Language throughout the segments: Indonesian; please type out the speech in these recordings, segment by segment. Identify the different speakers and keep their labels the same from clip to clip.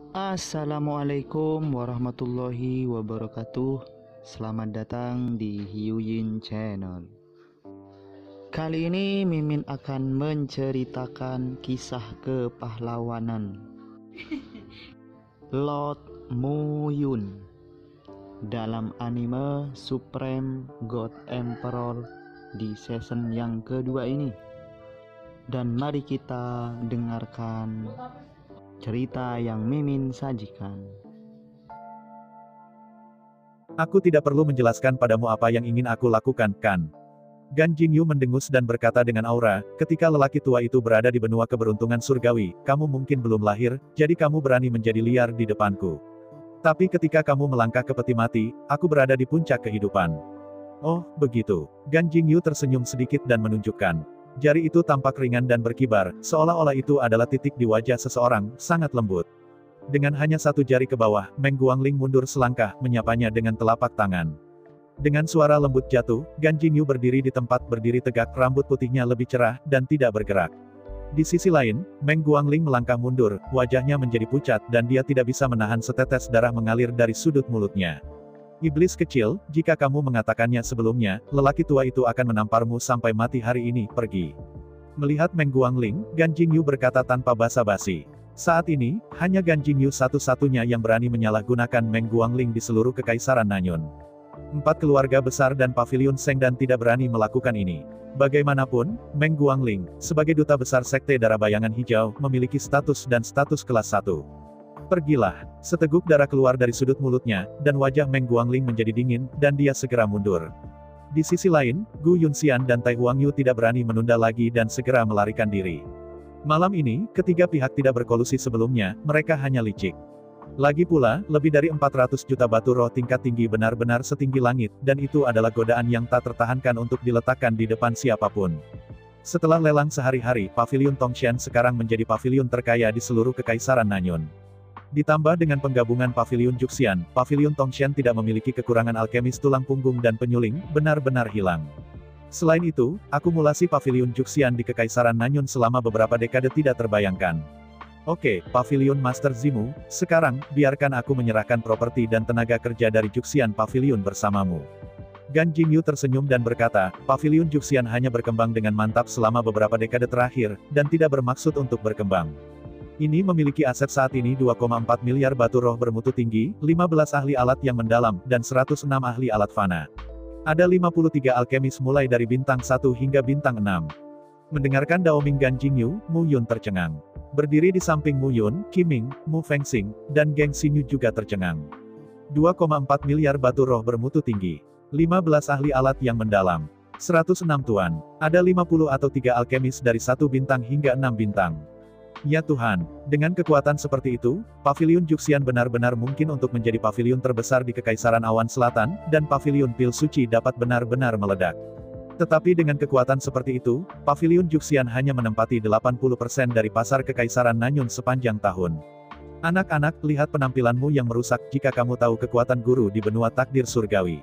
Speaker 1: Assalamualaikum warahmatullahi wabarakatuh. Selamat datang di Hyuyin Channel. Kali ini Mimin akan menceritakan kisah kepahlawanan Lord Mu-Yun dalam anime Supreme God Emperor di season yang kedua ini. Dan mari kita dengarkan cerita yang Mimin sajikan.
Speaker 2: Aku tidak perlu menjelaskan padamu apa yang ingin aku lakukan, kan? Gan Jingyu mendengus dan berkata dengan aura, ketika lelaki tua itu berada di benua keberuntungan surgawi, kamu mungkin belum lahir, jadi kamu berani menjadi liar di depanku. Tapi ketika kamu melangkah ke peti mati, aku berada di puncak kehidupan. Oh, begitu. Gan Jingyu tersenyum sedikit dan menunjukkan. Jari itu tampak ringan dan berkibar, seolah-olah itu adalah titik di wajah seseorang, sangat lembut. Dengan hanya satu jari ke bawah, Meng Guangling mundur selangkah, menyapanya dengan telapak tangan. Dengan suara lembut jatuh, Gan Jingyu berdiri di tempat berdiri tegak, rambut putihnya lebih cerah, dan tidak bergerak. Di sisi lain, Meng Guangling melangkah mundur, wajahnya menjadi pucat dan dia tidak bisa menahan setetes darah mengalir dari sudut mulutnya. Iblis kecil, jika kamu mengatakannya sebelumnya, lelaki tua itu akan menamparmu sampai mati hari ini, pergi. Melihat Meng Guangling, Gan Jingyu berkata tanpa basa-basi. Saat ini, hanya Gan Jingyu satu-satunya yang berani menyalahgunakan Meng Guangling di seluruh Kekaisaran Nanyun. 4 keluarga besar dan paviliun Sengdan tidak berani melakukan ini. Bagaimanapun, Meng Guangling, sebagai duta besar Sekte Darah Bayangan Hijau, memiliki status kelas 1. Pergilah. Seteguk darah keluar dari sudut mulutnya, dan wajah Meng Guangling menjadi dingin, dan dia segera mundur. Di sisi lain, Gu Yunxian dan Tai Huangyu tidak berani menunda lagi dan segera melarikan diri. Malam ini, ketiga pihak tidak berkolusi sebelumnya, mereka hanya licik. Lagi pula, lebih dari 400 juta batu roh tingkat tinggi benar-benar setinggi langit, dan itu adalah godaan yang tak tertahankan untuk diletakkan di depan siapapun. Setelah lelang sehari-hari, Paviliun Tongshan sekarang menjadi paviliun terkaya di seluruh Kekaisaran Nanyun. Ditambah dengan penggabungan Paviliun Juxian, Paviliun Tongshan tidak memiliki kekurangan alkemis tulang punggung dan penyuling, benar-benar hilang. Selain itu, akumulasi Paviliun Juxian di Kekaisaran Nanyun selama beberapa dekade tidak terbayangkan. Oke, Paviliun Master Zimu, sekarang, biarkan aku menyerahkan properti dan tenaga kerja dari Juxian Paviliun bersamamu. Gan Jingyu tersenyum dan berkata, Paviliun Juxian hanya berkembang dengan mantap selama beberapa dekade terakhir, dan tidak bermaksud untuk berkembang. Ini memiliki aset saat ini 2,4 miliar batu roh bermutu tinggi, 15 ahli alat yang mendalam, dan 106 ahli alat fana. Ada 53 alkemis mulai dari bintang 1 hingga bintang 6. Mendengarkan Daoming Gan Jingyu, Mu Yun tercengang. Berdiri di samping Mu Yun, Qiming, Mu Fengxing, dan Geng Xinyu juga tercengang. 2,4 miliar batu roh bermutu tinggi. 15 ahli alat yang mendalam. 106 tuan. Ada 50 atau 3 alkemis dari 1 bintang hingga 6 bintang. Ya Tuhan, dengan kekuatan seperti itu, Paviliun Juxian benar-benar mungkin untuk menjadi paviliun terbesar di Kekaisaran Awan Selatan, dan Paviliun Pil Suci dapat benar-benar meledak. Tetapi dengan kekuatan seperti itu, Paviliun Juxian hanya menempati 80% dari pasar Kekaisaran Nanyun sepanjang tahun. Anak-anak, lihat penampilanmu yang merusak jika kamu tahu kekuatan guru di benua takdir surgawi.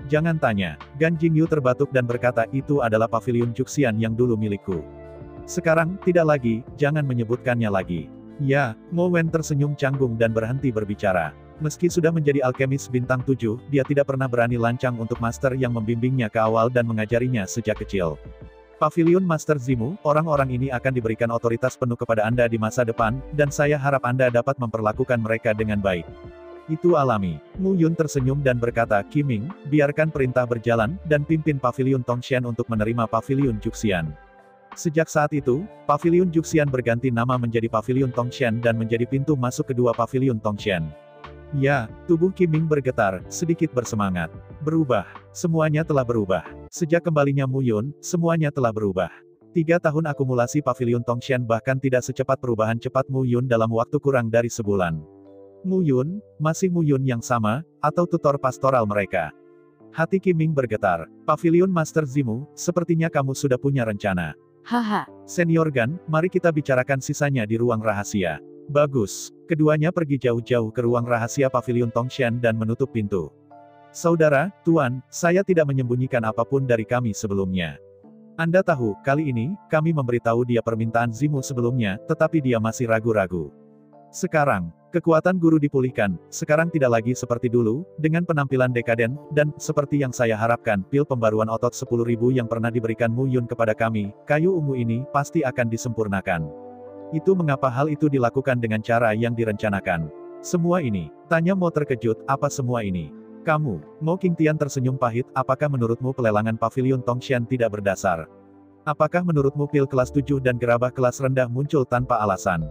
Speaker 2: Jangan tanya. Gan Jingyu terbatuk dan berkata, itu adalah Paviliun Juxian yang dulu milikku. Sekarang, tidak lagi, jangan menyebutkannya lagi. Ya, Mo Wen tersenyum canggung dan berhenti berbicara. Meski sudah menjadi alkemis bintang 7, dia tidak pernah berani lancang untuk master yang membimbingnya ke awal dan mengajarinya sejak kecil. Paviliun Master Zimu, orang-orang ini akan diberikan otoritas penuh kepada Anda di masa depan, dan saya harap Anda dapat memperlakukan mereka dengan baik. Itu alami. Mu Yun tersenyum dan berkata, Qiming, biarkan perintah berjalan, dan pimpin Paviliun Tongshan untuk menerima Paviliun Juxian. Sejak saat itu, Paviliun Juxian berganti nama menjadi Paviliun Tongshan dan menjadi pintu masuk kedua Paviliun Tongshan. Ya, tubuh Qiming bergetar, sedikit bersemangat. Berubah. Semuanya telah berubah. Sejak kembalinya Mu Yun, semuanya telah berubah. 3 tahun akumulasi Paviliun Tongshan bahkan tidak secepat perubahan cepat Mu Yun dalam waktu kurang dari sebulan. Mu Yun, masih Mu Yun yang sama, atau tutor pastoral mereka? Hati Qiming bergetar. Paviliun Master Zimu, sepertinya kamu sudah punya rencana.
Speaker 3: Haha.
Speaker 2: Senior Gan, mari kita bicarakan sisanya di ruang rahasia. Bagus. Keduanya pergi jauh-jauh ke ruang rahasia Paviliun Tongshan dan menutup pintu. Saudara, Tuan, saya tidak menyembunyikan apapun dari kami sebelumnya. Anda tahu, kali ini, kami memberitahu dia permintaan Zimu sebelumnya, tetapi dia masih ragu-ragu. Sekarang, Kekuatan guru dipulihkan, sekarang tidak lagi seperti dulu, dengan penampilan dekaden, dan, seperti yang saya harapkan, pil pembaruan otot 10.000 yang pernah diberikan Mu Yun kepada kami, kayu ungu ini, pasti akan disempurnakan. Itu mengapa hal itu dilakukan dengan cara yang direncanakan. Semua ini, tanya Mo terkejut, apa semua ini? Kamu, Mo Qingtian tersenyum pahit, apakah menurutmu pelelangan pavilion Tongshan tidak berdasar? Apakah menurutmu pil kelas 7 dan gerabah kelas rendah muncul tanpa alasan?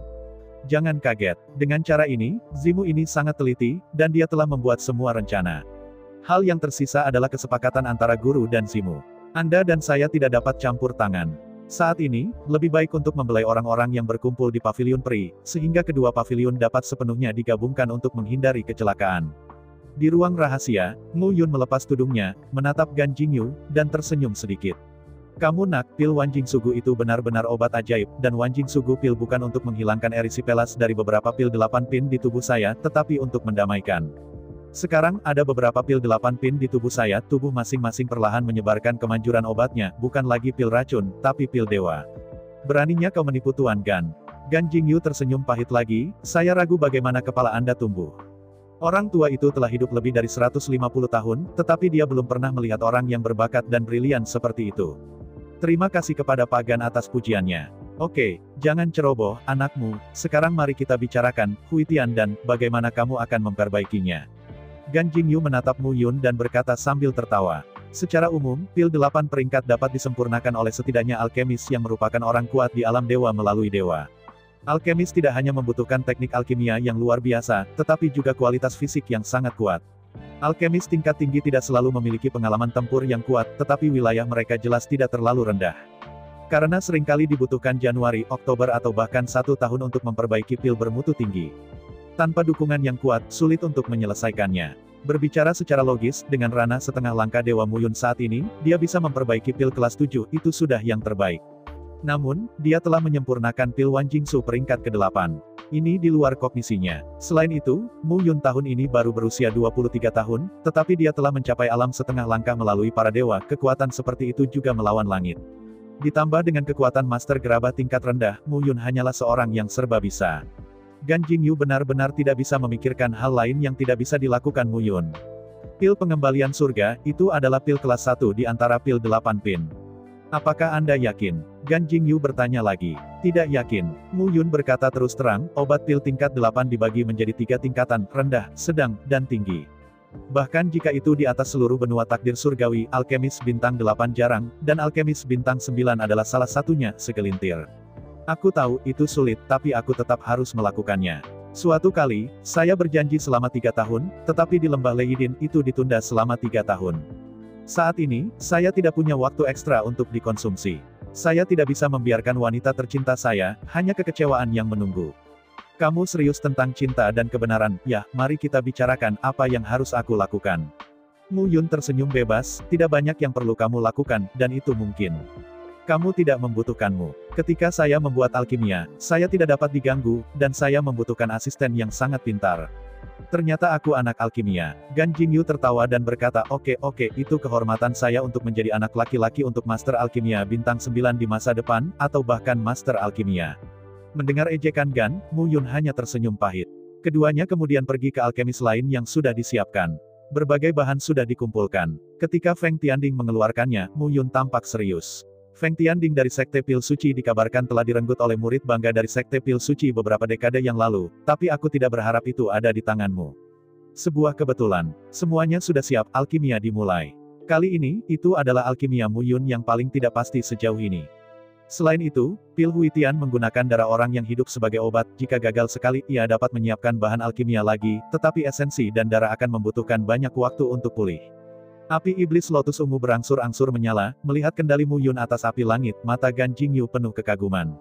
Speaker 2: Jangan kaget, dengan cara ini, Zimu ini sangat teliti, dan dia telah membuat semua rencana. Hal yang tersisa adalah kesepakatan antara guru dan Zimu. Anda dan saya tidak dapat campur tangan. Saat ini, lebih baik untuk membelai orang-orang yang berkumpul di pavilion peri, sehingga kedua pavilion dapat sepenuhnya digabungkan untuk menghindari kecelakaan. Di ruang rahasia, Mu Yun melepas tudungnya, menatap Gan Jingyu, dan tersenyum sedikit. Kamu nak, pil Wanjing Sugu itu benar-benar obat ajaib, dan Wanjing Sugu pil bukan untuk menghilangkan erisipelas dari beberapa pil 8 pin di tubuh saya, tetapi untuk mendamaikan. Sekarang, ada beberapa pil 8 pin di tubuh saya, tubuh masing-masing perlahan menyebarkan kemanjuran obatnya, bukan lagi pil racun, tapi pil dewa. Beraninya kau menipu Tuan Gan. Gan Jingyu tersenyum pahit lagi, saya ragu bagaimana kepala Anda tumbuh. Orang tua itu telah hidup lebih dari 150 tahun, tetapi dia belum pernah melihat orang yang berbakat dan brilian seperti itu. Terima kasih kepada Pak Gan atas pujiannya. Oke, jangan ceroboh, anakmu, sekarang mari kita bicarakan, Huitian dan, bagaimana kamu akan memperbaikinya. Gan Jingyu menatap Mu Yun dan berkata sambil tertawa. Secara umum, pil 8 peringkat dapat disempurnakan oleh setidaknya alkemis yang merupakan orang kuat di alam dewa melalui dewa. Alkemis tidak hanya membutuhkan teknik alkimia yang luar biasa, tetapi juga kualitas fisik yang sangat kuat. Alkemis tingkat tinggi tidak selalu memiliki pengalaman tempur yang kuat, tetapi wilayah mereka jelas tidak terlalu rendah. Karena seringkali dibutuhkan Januari, Oktober atau bahkan 1 tahun untuk memperbaiki pil bermutu tinggi. Tanpa dukungan yang kuat, sulit untuk menyelesaikannya. Berbicara secara logis, dengan ranah setengah langkah Dewa Mu Yun saat ini, dia bisa memperbaiki pil kelas 7, itu sudah yang terbaik. Namun, dia telah menyempurnakan pil Wanjing Su peringkat ke-8. Ini di luar kognisinya. Selain itu, Mu Yun tahun ini baru berusia 23 tahun, tetapi dia telah mencapai alam setengah langkah melalui para dewa, kekuatan seperti itu juga melawan langit. Ditambah dengan kekuatan master gerabah tingkat rendah, Mu Yun hanyalah seorang yang serba bisa. Gan Jingyu benar-benar tidak bisa memikirkan hal lain yang tidak bisa dilakukan Mu Yun. Pil pengembalian surga, itu adalah pil kelas 1 di antara pil 8 pin. Apakah Anda yakin? Gan Jingyu bertanya lagi. Tidak yakin. Mu Yun berkata terus terang, obat pil tingkat 8 dibagi menjadi 3 tingkatan, rendah, sedang, dan tinggi. Bahkan jika itu di atas seluruh benua takdir surgawi, alkemis bintang 8 jarang, dan alkemis bintang 9 adalah salah satunya, segelintir. Aku tahu, itu sulit, tapi aku tetap harus melakukannya. Suatu kali, saya berjanji selama 3 tahun, tetapi di lembah Leidin, itu ditunda selama 3 tahun. Saat ini, saya tidak punya waktu ekstra untuk dikonsumsi. Saya tidak bisa membiarkan wanita tercinta saya, hanya kekecewaan yang menunggu. Kamu serius tentang cinta dan kebenaran, ya, mari kita bicarakan apa yang harus aku lakukan. Mu Yun tersenyum bebas, tidak banyak yang perlu kamu lakukan, dan itu mungkin. Kamu tidak membutuhkanmu. Ketika saya membuat alkimia, saya tidak dapat diganggu, dan saya membutuhkan asisten yang sangat pintar. Ternyata aku anak alkimia. Gan Jingyu tertawa dan berkata, oke, itu kehormatan saya untuk menjadi anak laki-laki untuk Master Alkimia bintang 9 di masa depan, atau bahkan Master Alkimia. Mendengar ejekan Gan, Mu Yun hanya tersenyum pahit. Keduanya kemudian pergi ke alkemis lain yang sudah disiapkan. Berbagai bahan sudah dikumpulkan. Ketika Feng Tianding mengeluarkannya, Mu Yun tampak serius. Feng Tianding dari Sekte Pil Suci dikabarkan telah direnggut oleh murid bangga dari Sekte Pil Suci beberapa dekade yang lalu, tapi aku tidak berharap itu ada di tanganmu. Sebuah kebetulan. Semuanya sudah siap, alkimia dimulai. Kali ini, itu adalah alkimia Mu Yun yang paling tidak pasti sejauh ini. Selain itu, pil Huitian menggunakan darah orang yang hidup sebagai obat, jika gagal sekali, ia dapat menyiapkan bahan alkimia lagi, tetapi esensi dan darah akan membutuhkan banyak waktu untuk pulih. Api iblis lotus ungu berangsur-angsur menyala, melihat kendali Mu Yun atas api langit, mata Gan Jingyu penuh kekaguman.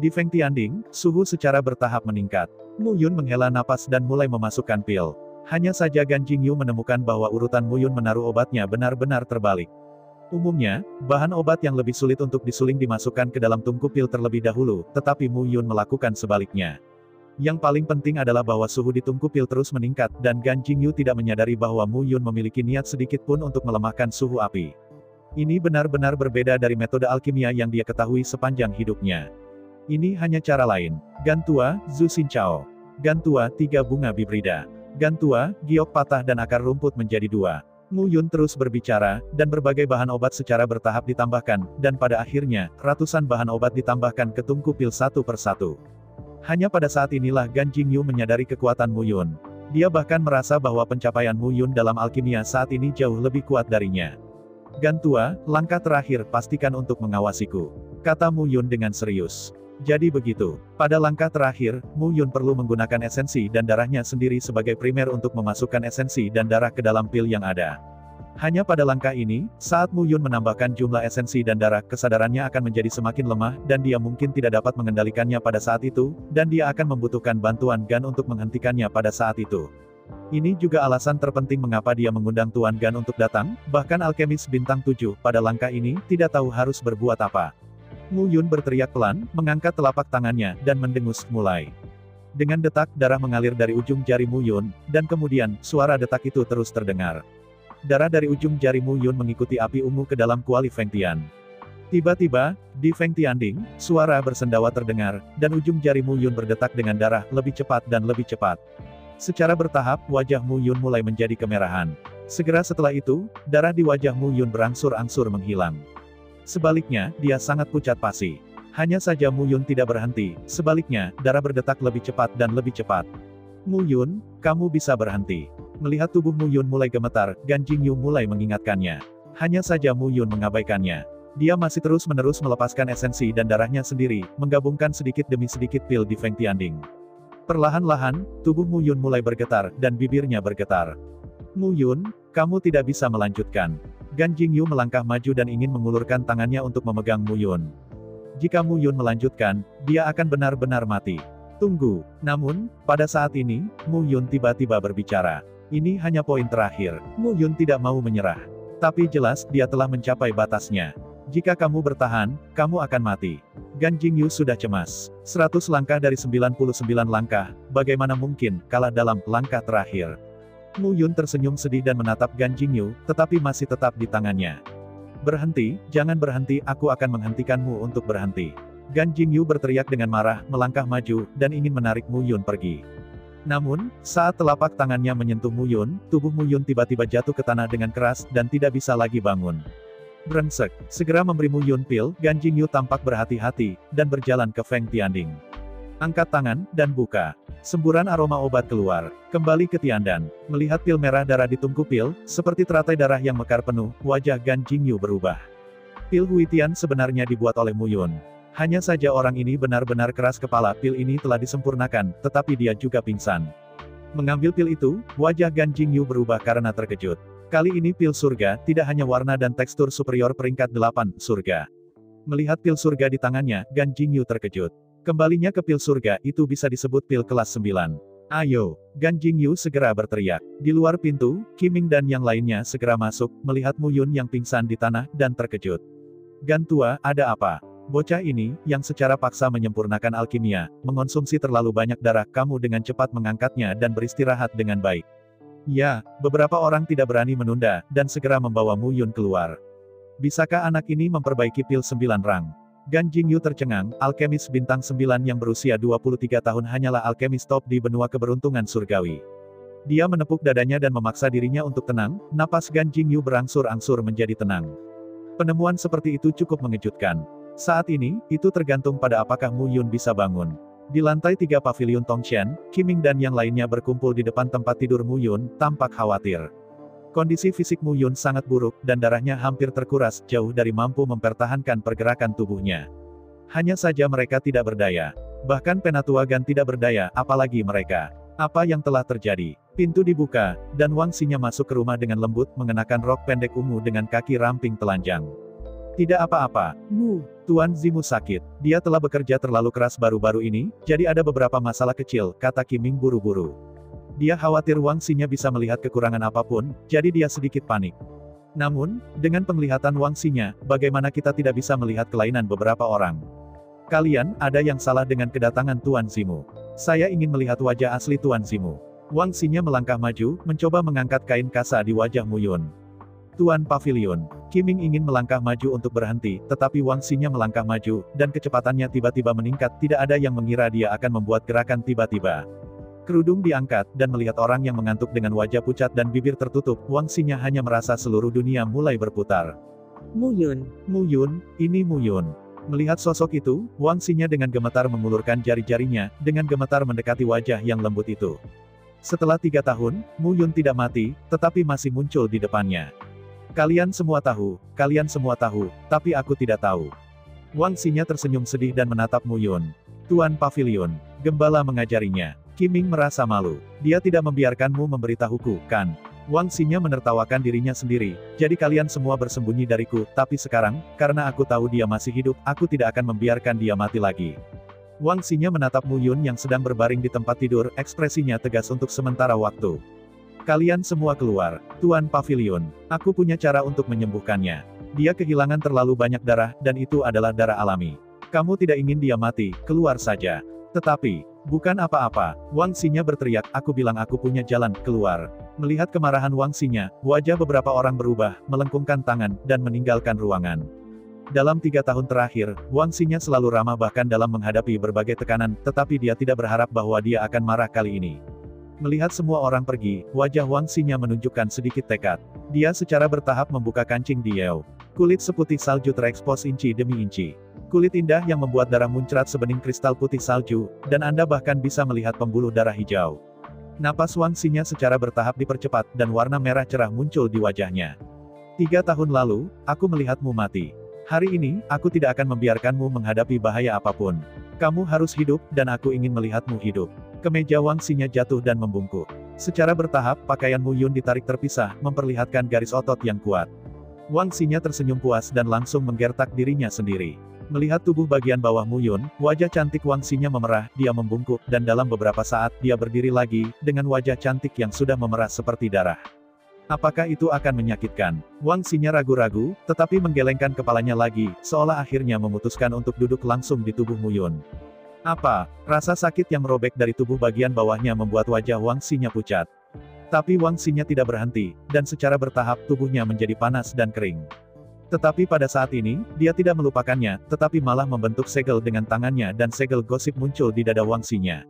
Speaker 2: Di Feng Tianding, suhu secara bertahap meningkat. Mu Yun menghela napas dan mulai memasukkan pil. Hanya saja Gan Jingyu menemukan bahwa urutan Mu Yun menaruh obatnya benar-benar terbalik. Umumnya, bahan obat yang lebih sulit untuk disuling dimasukkan ke dalam tungku pil terlebih dahulu, tetapi Mu Yun melakukan sebaliknya. Yang paling penting adalah bahwa suhu di tungku pil terus meningkat, dan Gan Jingyu tidak menyadari bahwa Mu Yun memiliki niat sedikit pun untuk melemahkan suhu api. Ini benar-benar berbeda dari metode alkimia yang dia ketahui sepanjang hidupnya. Ini hanya cara lain. Gan tua, Zhu Xinchao. Gantua, 3 bunga bibrida. Gantua, giok patah dan akar rumput menjadi 2. Mu Yun terus berbicara, dan berbagai bahan obat secara bertahap ditambahkan, dan pada akhirnya, ratusan bahan obat ditambahkan ke tungku pil satu persatu. Hanya pada saat inilah Gan Jingyu menyadari kekuatan Mu Yun. Dia bahkan merasa bahwa pencapaian Mu Yun dalam alkimia saat ini jauh lebih kuat darinya. Gantua, langkah terakhir pastikan untuk mengawasiku, kata Mu Yun dengan serius. Jadi begitu. Pada langkah terakhir, Mu Yun perlu menggunakan esensi dan darahnya sendiri sebagai primer untuk memasukkan esensi dan darah ke dalam pil yang ada. Hanya pada langkah ini, saat Mu Yun menambahkan jumlah esensi dan darah, kesadarannya akan menjadi semakin lemah, dan dia mungkin tidak dapat mengendalikannya pada saat itu, dan dia akan membutuhkan bantuan Gan untuk menghentikannya pada saat itu. Ini juga alasan terpenting mengapa dia mengundang Tuan Gan untuk datang, bahkan alkemis bintang 7 pada langkah ini tidak tahu harus berbuat apa. Mu Yun berteriak pelan, mengangkat telapak tangannya, dan mendengus mulai. Dengan detak, darah mengalir dari ujung jari Mu Yun, dan kemudian, suara detak itu terus terdengar. Darah dari ujung jari Mu Yun mengikuti api ungu ke dalam kuali Feng Tian. Tiba-tiba, di Feng Tianding, suara bersendawa terdengar, dan ujung jari Mu Yun berdetak dengan darah, lebih cepat dan lebih cepat. Secara bertahap, wajah Mu Yun mulai menjadi kemerahan. Segera setelah itu, darah di wajah Mu Yun berangsur-angsur menghilang. Sebaliknya, dia sangat pucat pasi. Hanya saja Mu Yun tidak berhenti, sebaliknya, darah berdetak lebih cepat dan lebih cepat. Mu Yun, kamu bisa berhenti. Melihat tubuh Mu Yun mulai gemetar, Gan Jingyu mulai mengingatkannya. Hanya saja Mu Yun mengabaikannya. Dia masih terus-menerus melepaskan esensi dan darahnya sendiri, menggabungkan sedikit demi sedikit pil di Feng Tianding. Perlahan-lahan, tubuh Mu Yun mulai bergetar, dan bibirnya bergetar. Mu Yun, kamu tidak bisa melanjutkan. Gan Jingyu melangkah maju dan ingin mengulurkan tangannya untuk memegang Mu Yun. Jika Mu Yun melanjutkan, dia akan benar-benar mati. Tunggu. Namun, pada saat ini, Mu Yun tiba-tiba berbicara. Ini hanya poin terakhir. Mu Yun tidak mau menyerah. Tapi jelas, dia telah mencapai batasnya. Jika kamu bertahan, kamu akan mati. Gan Jingyu sudah cemas. 100 langkah dari 99 langkah, bagaimana mungkin kalah dalam langkah terakhir? Mu Yun tersenyum sedih dan menatap Gan Jingyu, tetapi masih tetap di tangannya. Berhenti, jangan berhenti, aku akan menghentikanmu untuk berhenti. Gan Jingyu berteriak dengan marah, melangkah maju, dan ingin menarik Mu Yun pergi. Namun, saat telapak tangannya menyentuh Mu Yun, tubuh Mu Yun tiba-tiba jatuh ke tanah dengan keras, dan tidak bisa lagi bangun. Brengsek, segera memberi Mu Yun pil, Gan Jingyu tampak berhati-hati, dan berjalan ke Feng Tianding. Angkat tangan, dan buka. Semburan aroma obat keluar. Kembali ke Tiandan. Melihat pil merah darah di tungku pil, seperti teratai darah yang mekar penuh, wajah Gan Jingyu berubah. Pil Huitian sebenarnya dibuat oleh Mu Yun. Hanya saja orang ini benar-benar keras kepala, pil ini telah disempurnakan, tetapi dia juga pingsan. Mengambil pil itu, wajah Gan Jingyu berubah karena terkejut. Kali ini pil surga, tidak hanya warna dan tekstur superior peringkat 8, surga. Melihat pil surga di tangannya, Gan Jingyu terkejut. Kembalinya ke pil surga, itu bisa disebut pil kelas 9. Ayo! Gan Jingyu segera berteriak. Di luar pintu, Qiming dan yang lainnya segera masuk, melihat Mu Yun yang pingsan di tanah, dan terkejut. Gan tua, ada apa? Bocah ini, yang secara paksa menyempurnakan alkimia, mengonsumsi terlalu banyak darah, kamu dengan cepat mengangkatnya dan beristirahat dengan baik. Ya, beberapa orang tidak berani menunda, dan segera membawa Mu Yun keluar. Bisakah anak ini memperbaiki pil 9 rang? Gan Jingyu tercengang, alkemis bintang 9 yang berusia 23 tahun hanyalah alkemis top di benua keberuntungan surgawi. Dia menepuk dadanya dan memaksa dirinya untuk tenang, napas Gan Jingyu berangsur-angsur menjadi tenang. Penemuan seperti itu cukup mengejutkan. Saat ini, itu tergantung pada apakah Mu Yun bisa bangun. Di lantai 3 pavilion Tongshan, Qiming dan yang lainnya berkumpul di depan tempat tidur Mu Yun, tampak khawatir. Kondisi fisik Mu Yun sangat buruk, dan darahnya hampir terkuras, jauh dari mampu mempertahankan pergerakan tubuhnya. Hanya saja mereka tidak berdaya. Bahkan Penatua Gan tidak berdaya, apalagi mereka. Apa yang telah terjadi? Pintu dibuka, dan Wang Xinya masuk ke rumah dengan lembut, mengenakan rok pendek ungu dengan kaki ramping telanjang. Tidak apa-apa, Mu. Tuan Zimu sakit. Dia telah bekerja terlalu keras baru-baru ini, jadi ada beberapa masalah kecil, kata Qiming buru-buru. Dia khawatir Wang Xinya bisa melihat kekurangan apapun, jadi dia sedikit panik. Namun, dengan penglihatan Wang Xinya, bagaimana kita tidak bisa melihat kelainan beberapa orang? Kalian, ada yang salah dengan kedatangan Tuan Zimu. Saya ingin melihat wajah asli Tuan Zimu. Wang Xinya melangkah maju, mencoba mengangkat kain kasa di wajah Mu Yun. Tuan Pavilion. Qiming ingin melangkah maju untuk berhenti, tetapi Wang Xinya melangkah maju, dan kecepatannya tiba-tiba meningkat, tidak ada yang mengira dia akan membuat gerakan tiba-tiba. Kerudung diangkat, dan melihat orang yang mengantuk dengan wajah pucat dan bibir tertutup, Wang Xinya hanya merasa seluruh dunia mulai berputar.
Speaker 3: Mu Yun.
Speaker 2: Mu Yun, ini Mu Yun. Melihat sosok itu, Wang Xinya dengan gemetar mengulurkan jari-jarinya, dengan gemetar mendekati wajah yang lembut itu. Setelah 3 tahun, Mu Yun tidak mati, tetapi masih muncul di depannya. Kalian semua tahu, tapi aku tidak tahu. Wang Xinya tersenyum sedih dan menatap Mu Yun. Tuan Pavilion, gembala mengajarinya. Qiming merasa malu. Dia tidak membiarkanmu memberitahuku, kan? Wang Xinya menertawakan dirinya sendiri. Jadi kalian semua bersembunyi dariku, tapi sekarang, karena aku tahu dia masih hidup, aku tidak akan membiarkan dia mati lagi. Wang Xinya menatap Mu Yun yang sedang berbaring di tempat tidur, ekspresinya tegas untuk sementara waktu. Kalian semua keluar, Tuan Pavilion. Aku punya cara untuk menyembuhkannya. Dia kehilangan terlalu banyak darah, dan itu adalah darah alami. Kamu tidak ingin dia mati, keluar saja. Tetapi, bukan apa-apa, Wang Xinya berteriak, aku bilang aku punya jalan, keluar. Melihat kemarahan Wang Xinya, wajah beberapa orang berubah, melengkungkan tangan, dan meninggalkan ruangan. Dalam 3 tahun terakhir, Wang Xinya selalu ramah bahkan dalam menghadapi berbagai tekanan, tetapi dia tidak berharap bahwa dia akan marah kali ini. Melihat semua orang pergi, wajah Wang Xinya menunjukkan sedikit tekad. Dia secara bertahap membuka kancing di Yeo. Kulit seputih salju terekspos inci demi inci. Kulit indah yang membuat darah muncrat sebening kristal putih salju, dan Anda bahkan bisa melihat pembuluh darah hijau. Napas Wang Xinya secara bertahap dipercepat, dan warna merah cerah muncul di wajahnya. 3 tahun lalu, aku melihatmu mati. Hari ini, aku tidak akan membiarkanmu menghadapi bahaya apapun. Kamu harus hidup, dan aku ingin melihatmu hidup. Kemeja Wang Xinya jatuh dan membungkuk. Secara bertahap, pakaian Mu Yun ditarik terpisah, memperlihatkan garis otot yang kuat. Wang Xinya tersenyum puas dan langsung menggertak dirinya sendiri. Melihat tubuh bagian bawah Mu Yun, wajah cantik Wang Xinya memerah, dia membungkuk, dan dalam beberapa saat, dia berdiri lagi, dengan wajah cantik yang sudah memerah seperti darah. Apakah itu akan menyakitkan? Wang Xinya ragu-ragu, tetapi menggelengkan kepalanya lagi, seolah akhirnya memutuskan untuk duduk langsung di tubuh Mu Yun. Apa? Rasa sakit yang merobek dari tubuh bagian bawahnya membuat wajah Wang Xinya pucat. Tapi Wang Xinya tidak berhenti, dan secara bertahap tubuhnya menjadi panas dan kering. Tetapi pada saat ini, dia tidak melupakannya, tetapi malah membentuk segel dengan tangannya dan segel gosip muncul di dada Wang Xinya.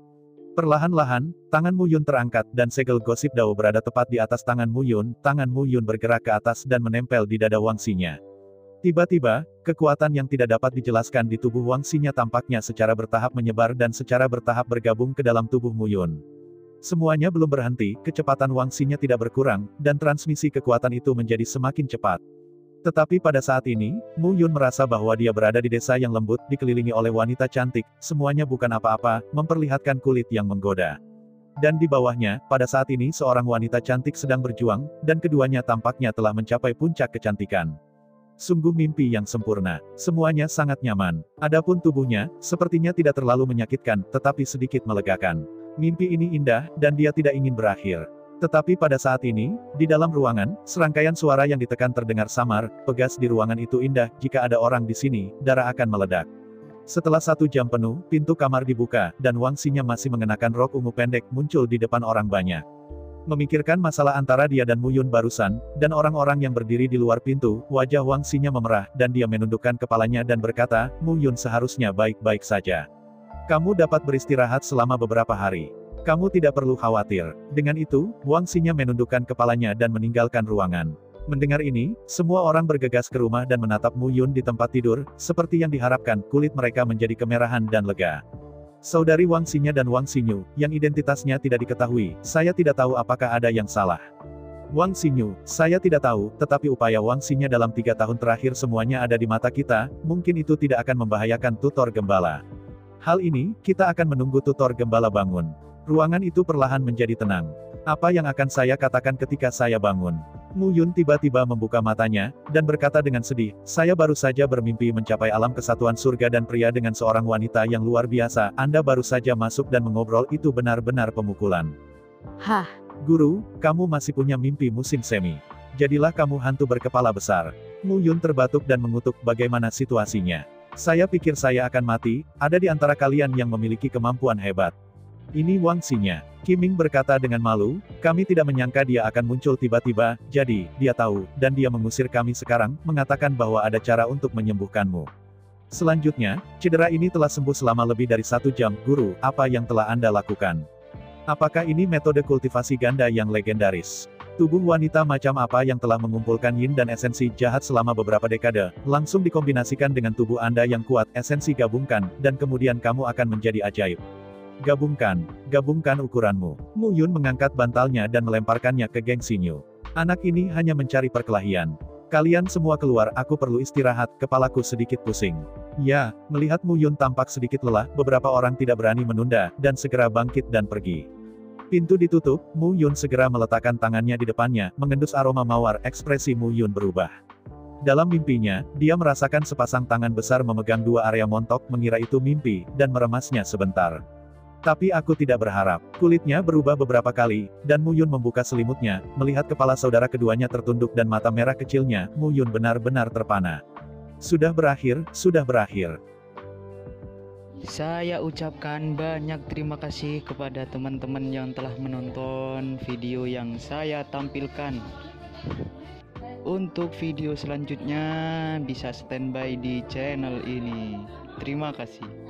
Speaker 2: Perlahan-lahan, tangan Mu Yun terangkat dan segel gosip Dao berada tepat di atas tangan Mu Yun, tangan Mu Yun bergerak ke atas dan menempel di dada Wang Xinya. Tiba-tiba, kekuatan yang tidak dapat dijelaskan di tubuh Wang Xinya tampaknya secara bertahap menyebar dan secara bertahap bergabung ke dalam tubuh Mu Yun. Semuanya belum berhenti, kecepatan Wang Xinya tidak berkurang, dan transmisi kekuatan itu menjadi semakin cepat. Tetapi pada saat ini, Mu Yun merasa bahwa dia berada di desa yang lembut, dikelilingi oleh wanita cantik, semuanya bukan apa-apa, memperlihatkan kulit yang menggoda. Dan di bawahnya, pada saat ini seorang wanita cantik sedang berjuang, dan keduanya tampaknya telah mencapai puncak kecantikan. Sungguh mimpi yang sempurna. Semuanya sangat nyaman. Adapun tubuhnya, sepertinya tidak terlalu menyakitkan, tetapi sedikit melegakan. Mimpi ini indah, dan dia tidak ingin berakhir. Tetapi pada saat ini, di dalam ruangan, serangkaian suara yang ditekan terdengar samar, pegas di ruangan itu indah, jika ada orang di sini, darah akan meledak. Setelah 1 jam penuh, pintu kamar dibuka, dan Wang Xinya masih mengenakan rok ungu pendek muncul di depan orang banyak. Memikirkan masalah antara dia dan Mu Yun barusan, dan orang-orang yang berdiri di luar pintu, wajah Wang Xinya memerah, dan dia menundukkan kepalanya dan berkata, Mu Yun seharusnya baik-baik saja. Kamu dapat beristirahat selama beberapa hari. Kamu tidak perlu khawatir. Dengan itu, Wang Xinya menundukkan kepalanya dan meninggalkan ruangan. Mendengar ini, semua orang bergegas ke rumah dan menatap Mu Yun di tempat tidur, seperti yang diharapkan, kulit mereka menjadi kemerahan dan lega. Saudari Wang Xinya dan Wang Xinyu, yang identitasnya tidak diketahui, saya tidak tahu apakah ada yang salah. Wang Xinyu, saya tidak tahu, tetapi upaya Wang Xinya dalam 3 tahun terakhir semuanya ada di mata kita, mungkin itu tidak akan membahayakan tutor gembala. Hal ini, kita akan menunggu tutor gembala bangun. Ruangan itu perlahan menjadi tenang. Apa yang akan saya katakan ketika saya bangun? Mu Yun tiba-tiba membuka matanya, dan berkata dengan sedih, saya baru saja bermimpi mencapai alam kesatuan surga dan pria dengan seorang wanita yang luar biasa, Anda baru saja masuk dan mengobrol, itu benar-benar pemukulan.
Speaker 3: Hah?
Speaker 2: Guru, kamu masih punya mimpi musim semi. Jadilah kamu hantu berkepala besar. Mu Yun terbatuk dan mengutuk, bagaimana situasinya? Saya pikir saya akan mati, ada di antara kalian yang memiliki kemampuan hebat. Ini Wang Xinya. Qiming berkata dengan malu, kami tidak menyangka dia akan muncul tiba-tiba, jadi, dia tahu, dan dia mengusir kami sekarang, mengatakan bahwa ada cara untuk menyembuhkanmu. Selanjutnya, cedera ini telah sembuh selama lebih dari 1 jam, Guru, apa yang telah Anda lakukan? Apakah ini metode kultivasi ganda yang legendaris? Tubuh wanita macam apa yang telah mengumpulkan yin dan esensi jahat selama beberapa dekade, langsung dikombinasikan dengan tubuh Anda yang kuat, esensi gabungkan, dan kemudian kamu akan menjadi ajaib. Gabungkan ukuranmu. Mu Yun mengangkat bantalnya dan melemparkannya ke Geng Xinyu. Anak ini hanya mencari perkelahian. Kalian semua keluar, aku perlu istirahat, kepalaku sedikit pusing. Ya, melihat Mu Yun tampak sedikit lelah, beberapa orang tidak berani menunda, dan segera bangkit dan pergi. Pintu ditutup, Mu Yun segera meletakkan tangannya di depannya, mengendus aroma mawar, ekspresi Mu Yun berubah. Dalam mimpinya, dia merasakan sepasang tangan besar memegang dua area montok, mengira itu mimpi, dan meremasnya sebentar. Tapi aku tidak berharap. Kulitnya berubah beberapa kali, dan Mu Yun membuka selimutnya, melihat kepala saudara keduanya tertunduk dan mata merah kecilnya, Mu Yun benar-benar terpana. Sudah berakhir, sudah berakhir.
Speaker 1: Saya ucapkan banyak terima kasih kepada teman-teman yang telah menonton video yang saya tampilkan. Untuk video selanjutnya bisa standby di channel ini. Terima kasih.